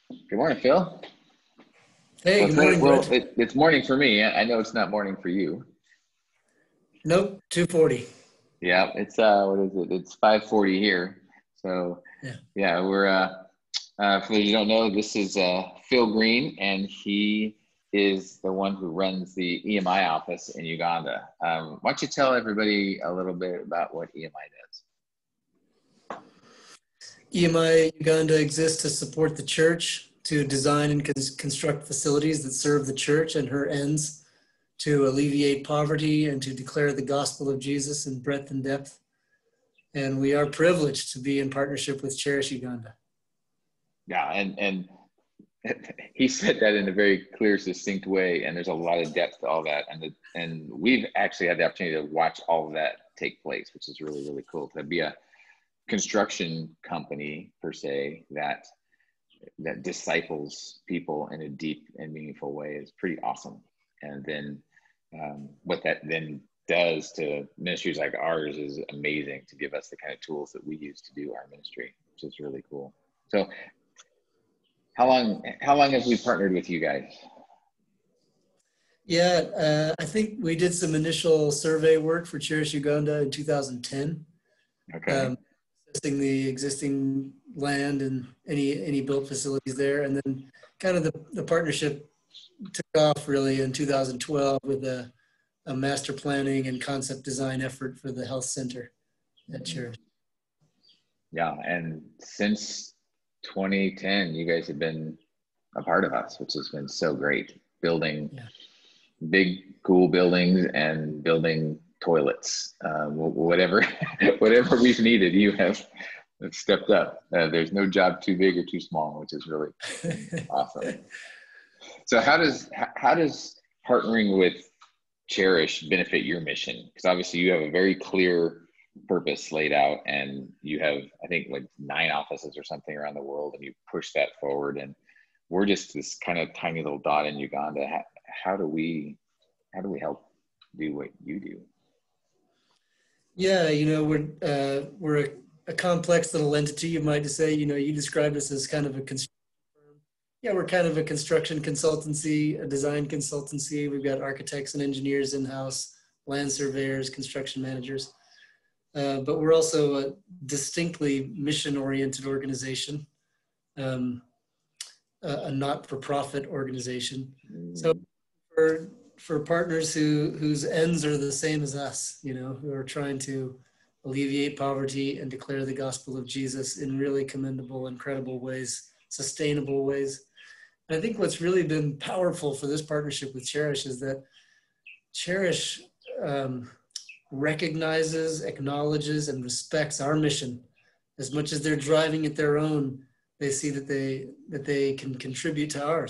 Good morning, Phil. Hey, good morning, Well, Brent. it's morning for me. I know it's not morning for you. Nope, 2:40. Yeah, it's what is it? It's 5:40 here. So Yeah. yeah, we're for those who don't know, this is Phil Green, and he is the one who runs the EMI office in Uganda. Why don't you tell everybody a little bit about what EMI does? EMI Uganda exists to support the church, to design and construct facilities that serve the church and her ends, to alleviate poverty and to declare the gospel of Jesus in breadth and depth. And we are privileged to be in partnership with Cherish Uganda. Yeah, and he said that in a very clear, succinct way, and there's a lot of depth to all that, and we've actually had the opportunity to watch all of that take place, which is really, really cool. To be a construction company per se that disciples people in a deep and meaningful way is pretty awesome. And then what that then does to ministries like ours is amazing, to give us the kind of tools that we use to do our ministry, which is really cool. So how long have we partnered with you guys? Yeah, I think we did some initial survey work for Cherish Uganda in 2010. Okay. Assessing the existing land and any built facilities there, and then kind of the partnership took off really in 2012 with a master planning and concept design effort for the health center at Cherish. Yeah, and since 2010, you guys have been a part of us, which has been so great, building big, cool buildings and building toilets, whatever we've needed, you have stepped up. There's no job too big or too small, which is really awesome. So how does partnering with Cherish benefit your mission? Because obviously you have a very clear purpose laid out, and you have, I think, like 9 offices or something around the world, and you push that forward, and we're just this kind of tiny little dot in Uganda. How do we help do what you do? Yeah, we're a complex little entity, you might say. You described us as kind of a construction firm. Yeah, we're kind of a construction consultancy, a design consultancy. We've got architects and engineers in-house, land surveyors, construction managers. But we're also a distinctly mission-oriented organization, a not-for-profit organization. So for partners whose ends are the same as us, who are trying to alleviate poverty and declare the gospel of Jesus in really commendable, incredible ways, sustainable ways. And I think what's really been powerful for this partnership with Cherish is that Cherish recognizes, acknowledges, and respects our mission. As much as they're driving it their own, they see that they can contribute to our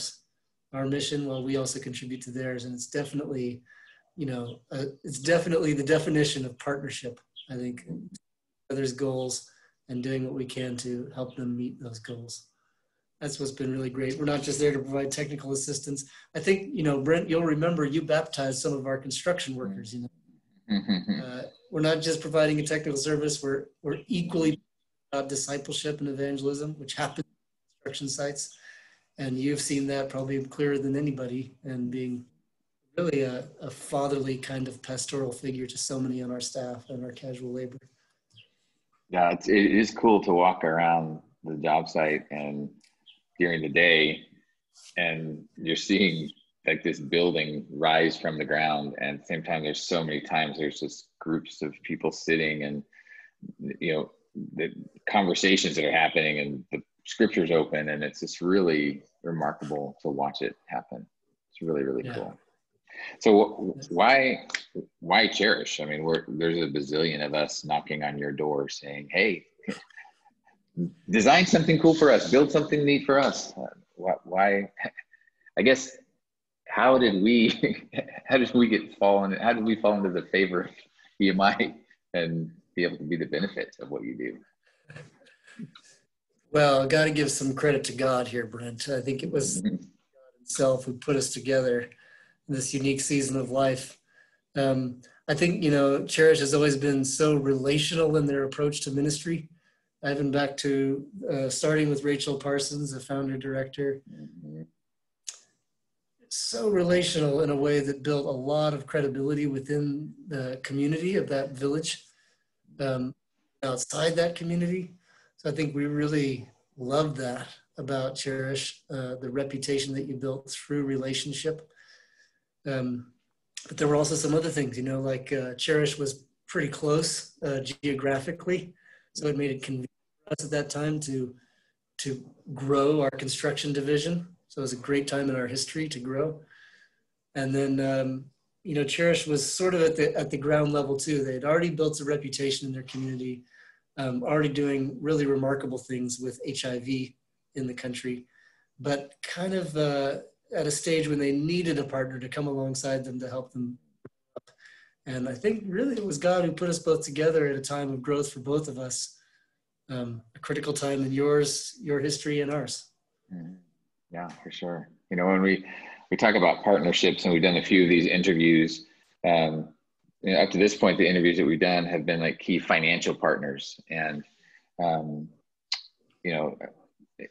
mission, while we also contribute to theirs. And it's definitely, the definition of partnership, I think, others' goals and doing what we can to help them meet those goals. That's what's been really great. We're not just there to provide technical assistance. I think, Brent, you'll remember you baptized some of our construction workers. We're not just providing a technical service. We're equally about discipleship and evangelism, which happens at construction sites. And you've seen that probably clearer than anybody, and being really a fatherly kind of pastoral figure to so many on our staff and our casual labor. Yeah, it is cool to walk around the job site and during the day, and you're seeing like this building rise from the ground, and at the same time there's so many times there's just groups of people sitting, and the conversations that are happening, and the scriptures open, and it's just really remarkable to watch it happen. It's really, really cool. So why Cherish? I mean, there's a bazillion of us knocking on your door saying, hey, design something cool for us, build something neat for us. Why? I guess, how did we fall into the favor of EMI and be able to be the benefit of what you do? Well, I got to give some credit to God here, Brent. I think it was God himself who put us together in this unique season of life. I think, Cherish has always been so relational in their approach to ministry. even back to starting with Rachel Parsons, the founder director. So relational in a way that built a lot of credibility within the community of that village, outside that community. So I think we really loved that about Cherish, the reputation that you built through relationship. But there were also some other things, like Cherish was pretty close geographically. So it made it convenient for us at that time to grow our construction division. So it was a great time in our history to grow. And then, Cherish was sort of at the ground level too. They had already built a reputation in their community, already doing really remarkable things with HIV in the country, but kind of at a stage when they needed a partner to come alongside them to help them up. And I think really it was God who put us both together at a time of growth for both of us, a critical time in your history and ours. Yeah, for sure. When we talk about partnerships, and we've done a few of these interviews, up to this point, the interviews that we've done have been like key financial partners. And,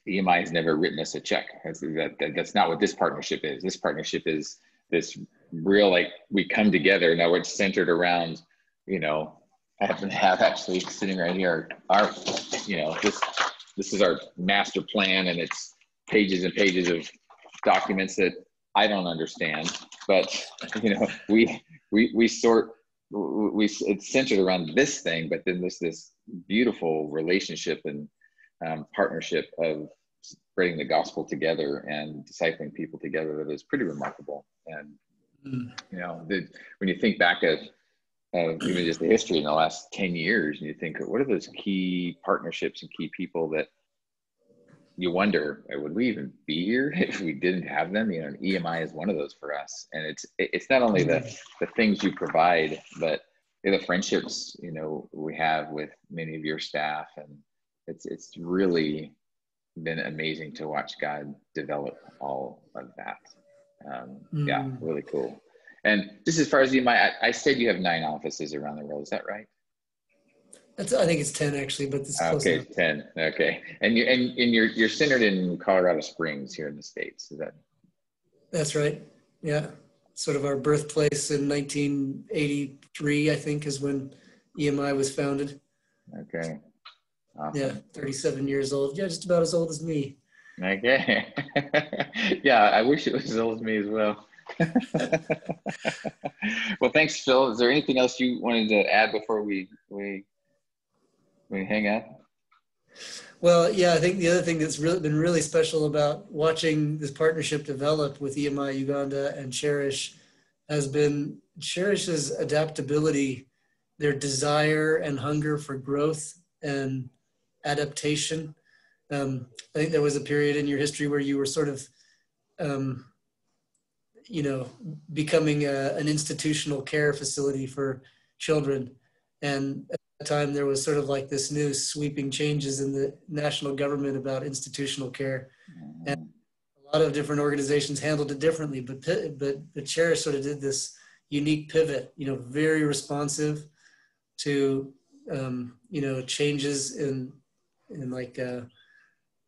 EMI has never written us a check. That's not what this partnership is. This partnership is this real, like, we come together. Now it's centered around, I happen to have actually sitting right here, this is our master plan, and it's pages and pages of documents that I don't understand, but it's centered around this thing, but then there's this beautiful relationship and partnership of spreading the gospel together and discipling people together that is pretty remarkable. And when you think back of even just the history in the last 10 years, and you think, what are those key partnerships and key people that you wonder, would we even be here if we didn't have them? And EMI is one of those for us. And it's not only the things you provide, but the friendships, we have with many of your staff. And it's really been amazing to watch God develop all of that. Yeah, really cool. And just as far as EMI, I said you have 9 offices around the world. Is that right? I think it's 10 actually, but it's close enough. 10. Okay. And you're centered in Colorado Springs here in the States. Is that? That's right. Yeah. Sort of our birthplace in 1983, I think, is when EMI was founded. Okay. Awesome. Yeah. 37 years old. Yeah. Just about as old as me. Okay. Yeah. I wish it was as old as me as well. Well, thanks, Phil. Is there anything else you wanted to add before we hang up? Well, yeah, I think the other thing that's been really special about watching this partnership develop with EMI Uganda and Cherish has been Cherish's adaptability, their desire and hunger for growth and adaptation. I think there was a period in your history where you were sort of, becoming an institutional care facility for children. And at that time, there was sort of like this new sweeping changes in the national government about institutional care. And a lot of different organizations handled it differently, but Cherish sort of did this unique pivot, very responsive to, changes in like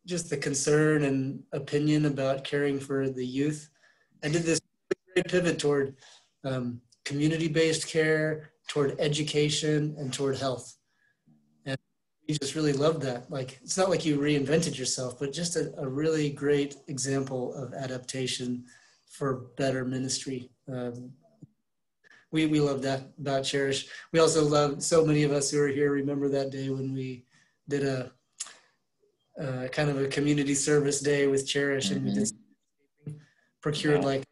just the concern and opinion about caring for the youth, and did this great pivot toward community-based care, toward education, and toward health. And we just really loved that. Like, it's not like you reinvented yourself, but just a really great example of adaptation for better ministry. We love that about Cherish. We also love, so many of us who are here remember that day when we did a kind of a community service day with Cherish, and we did procured like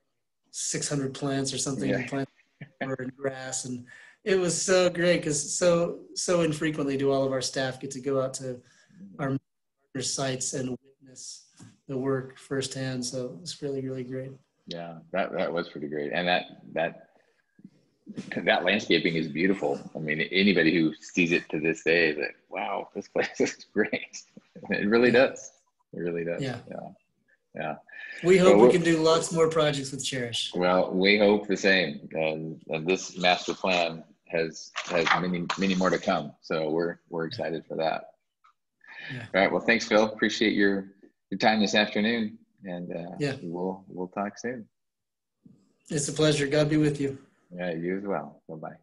600 plants or something, and planted grass, and it was so great because so infrequently do all of our staff get to go out to our partner sites and witness the work firsthand. So it's really, really great. Yeah, that was pretty great, and that landscaping is beautiful. I mean, anybody who sees it to this day is like, wow, this place is great. It really does. It really does. Yeah. We hope we can do lots more projects with Cherish. Well, we hope the same. And this master plan has many more to come. So we're excited for that. Yeah. All right. Well, thanks, Phil. Appreciate your time this afternoon, and Yeah. we'll talk soon. It's a pleasure. God be with you. Yeah, you as well. Bye-bye.